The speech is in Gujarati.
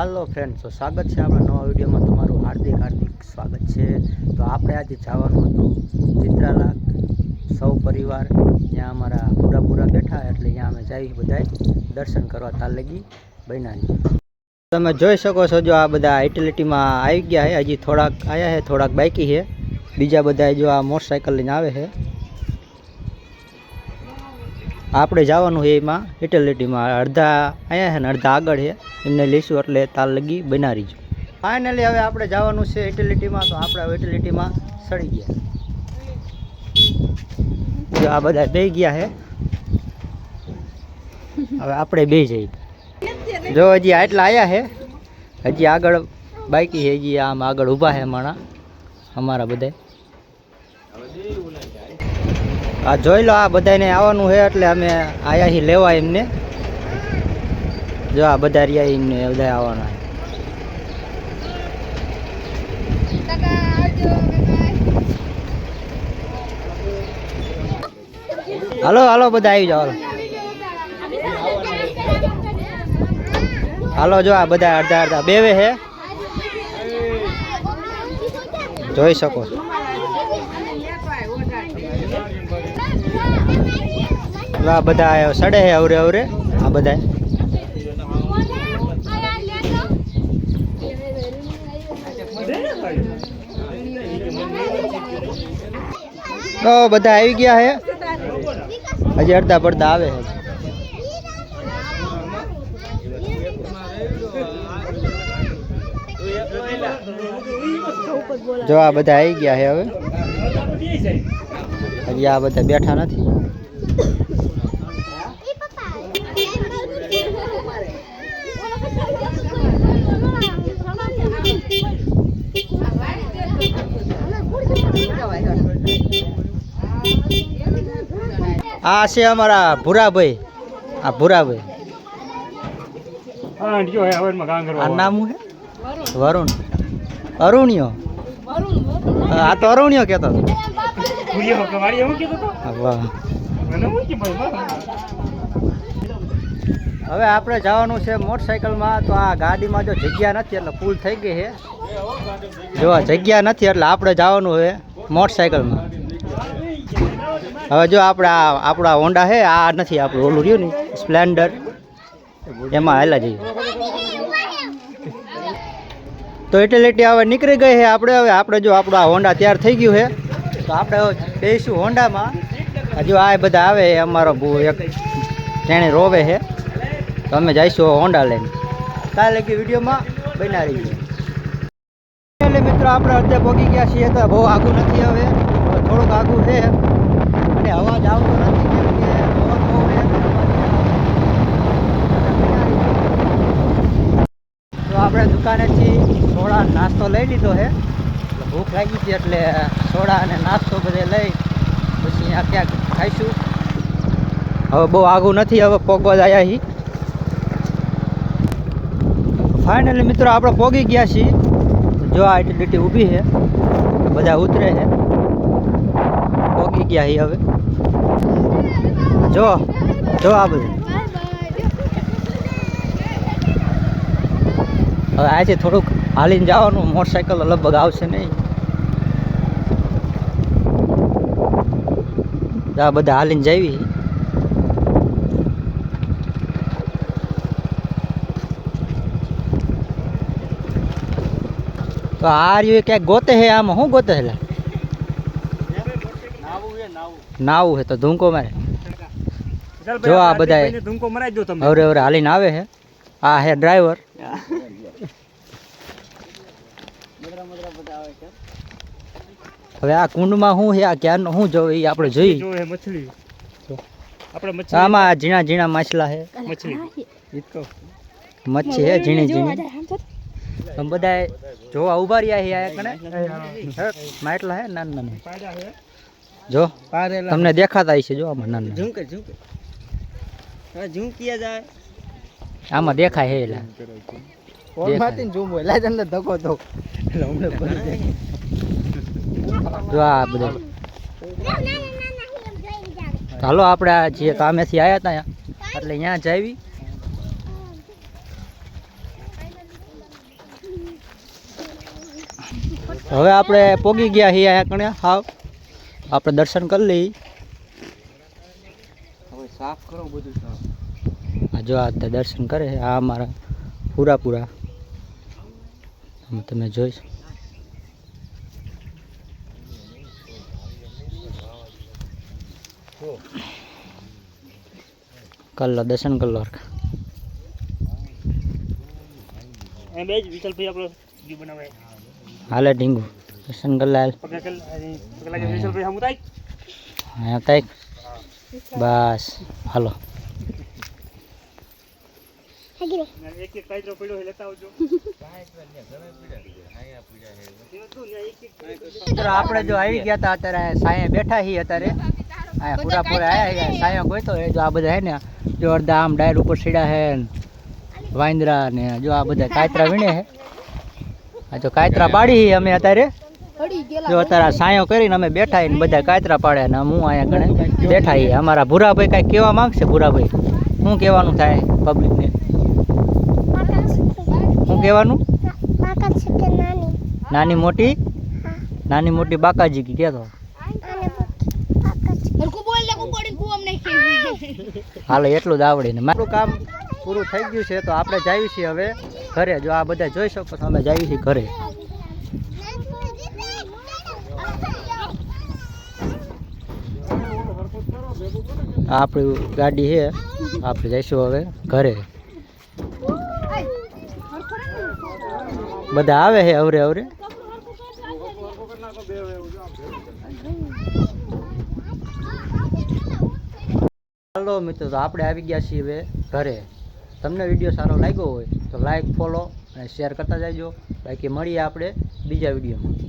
हेलो फ्रेंड्स, तो स्वागत है अपना नवा वीडियो में तमारू हार्दिक हार्दिक स्वागत है। तो आपणे आज जवानुं हतुं चित्राला सौ परिवार ત્યાં અમારા પૂરા બેઠા એટલે ત્યાં અમે જઈ બધાય દર્શન કરવા તાર લગી બન્યા। તમે જોઈ શકો છો જો આ બધા યુટિલિટીમાં આવી ગયા છે, હજી થોડાક આયા છે, થોડાક બાકી છે, બીજા બધા જો આ મોટરસાઇકલ લઈને આવે છે। આપણે જવાનું છે એમાં યુટિલિટીમાં, અડધા અહીંયા છે ને અડધા આગળ છે, એમને લઈશું એટલે તાર લગી બના રહીજો। ફાઇનલી હવે આપણે જવાનું છે યુટિલિટીમાં, તો આપણે યુટિલિટીમાં સડી ગયા। જો આ બધા બે ગયા છે, હવે આપણે બે જઈએ। જો હજી આટલા આવ્યા છે, હજી આગળ બાકી છે, હજી આમ આગળ ઊભા છે માણા અમારા બધા। આ જોઈ લો, આ બધાને આવવાનું છે એટલે અમે આયા હી લેવા એમને। જો આ બધા રહ્યા એમને બધા આવવાના। હાલો હાલો બધા આવી જાઓ, હાલો। જો આ બધા અડધા અડધા બેવે છે, જોઈ શકો છો। આ બધા સડે છે અવરે અવરે આ બધા। તો બધા આવી ગયા છે, હજી અડધા પડધા આવે છે। જો આ બધા આવી ગયા છે, હવે હજી આ બધા બેઠા નથી। આ છે અમારા ભૂરાભાઈ, આ ભૂરાભાઈ, આ નામ છે વરુણ, અરુણિયો। આ તો અરુણિયો કહેતો હતો। હવે આપણે જવાનું છે મોટરસાઇકલમાં, તો આ ગાડીમાં જો જગ્યા નથી એટલે ફૂલ થઈ ગઈ છે। જો આ જગ્યા નથી એટલે આપણે જવાનું છે મોટરસાઇકલમાં। હવે જો આપણા હોન્ડા છે, આ નથી આપણું ઓલું રહ્યું ને સ્પ્લેન્ડર, એમાં હાલા જઈએ। તો યુટિલિટી હવે નીકળી ગઈ છે આપણે। હવે આપણે જો આપણું આ હોન્ડા તૈયાર થઈ ગયું છે, તો આપણે બેસીશું હોન્ડામાં। હજુ આ બધા આવે, અમારો એક ટ્રેને રોવે છે, તો અમે જઈશું હોન્ડા લઈને। કાલે લગી વિડીયોમાં બના રહીએ। એટલે મિત્રો આપણે અડધે પહોંચી ગયા છીએ, તો બહુ આગું નથી, હવે થોડુંક આગું છે અને અવાજ આવતો નથી, કેમ કે પવન બહુ છે। તો આપણે દુકાનેથી સોડા નાસ્તો લઈ લીધો છે, ભૂખ લાગી છે એટલે સોડા અને નાસ્તો બધે લઈ પછી અહીંયા ક્યાંક ખાઈશું। હવે બહુ આગું નથી, હવે પોગવા જ આવ્યા છીએ। ફાઇનલી મિત્રો આપણે પોગી ગયા છીએ। જો આ યુટિલિટી ઊભી છે, બધા ઉતરે છે, પોગી ગયા છીએ હવે। જો જો આ બધું હવે આજે થોડુંક હાલીને જવાનું, મોટરસાઇકલ લગભગ આવશે નહીં। આ બધા હાલીને જઈએ। તો આ રહ્યું ક્યાંક ગોતે છે, આમાં શું ગોતે છે? નાવું છે તો ધૂંકો મારે। જો આ બધા હવે હવે હાલીને આવે છે, આ હે ડ્રાઈવર। હવે આ કુંડમાં શું છે, આ ક્યારનું શું જોવે એ આપણે જોઈએ। આમાં ઝીણા ઝીણા માછલા છે, મચ્છી છે ઝીણી ઝીણી। તમે બધા જોવા ઉભા રહ્યા છે, માટલા છે નાના નાના, જો તમને દેખાતા હશે। જો આમાં નાના આમાં દેખાય છે, જો આ બધા। ચાલો આપણે જે કામેથી આવ્યા હતા એટલે અહીંયા જ આવી। હવે આપણે પોગી ગયા છીએ અહીંયા કણે હાવ આપણે દર્શન કરી લઈ. હવે સાફ કરો બધું સાફ. આ જો આ દર્શન કરે છે આ અમારા પૂરા તમે જોઈ कर लो दर्शन कर लो हाले ढींगू दर्शन कर लाल बस हालो આપણે જો આવી ગયા હતા અત્યારે સાંયે બેઠા છીએ અત્યારે પૂરા આયા સાંયો ગોતો એ જો આ બધા હે ને જો અડધા આમ ડાયર ઉપર સીડા હે વાંદરા ને જો આ બધા કાયતરા વીણે હે આ જો કાયતરા પાડી અમે અત્યારે જો અત્યારે સાંયો કરીને અમે બેઠા ને બધા કાયતરા પાડે ને હું અહીંયા ગણે બેઠા છીએ. અમારા ભૂરાભાઈ કાંઈક કહેવા માંગશે. ભૂરાભાઈ શું કહેવાનું થાય પબ્લિકને? શું કહેવાનું? નાની મોટી બાકાજી કી કહેતો. હાલો એટલું જ આવડે ને મારું કામ પૂરું થઈ ગયું છે તો આપણે જઈએ છીએ હવે ઘરે. જો આ બધા જોઈ શકો છો અમે જઈએ છીએ ઘરે. આપણી ગાડી છે આપણે જઈશું હવે ઘરે. બધા આવે છે અવરે હાલો મિત્રો તો આપણે આવી ગયા છીએ હવે ઘરે. તમને વિડીયો સારો લાગ્યો હોય તો લાઈક ફોલો અને શેર કરતા જજો. બાકી મળીએ આપણે બીજા વિડીયોમાં.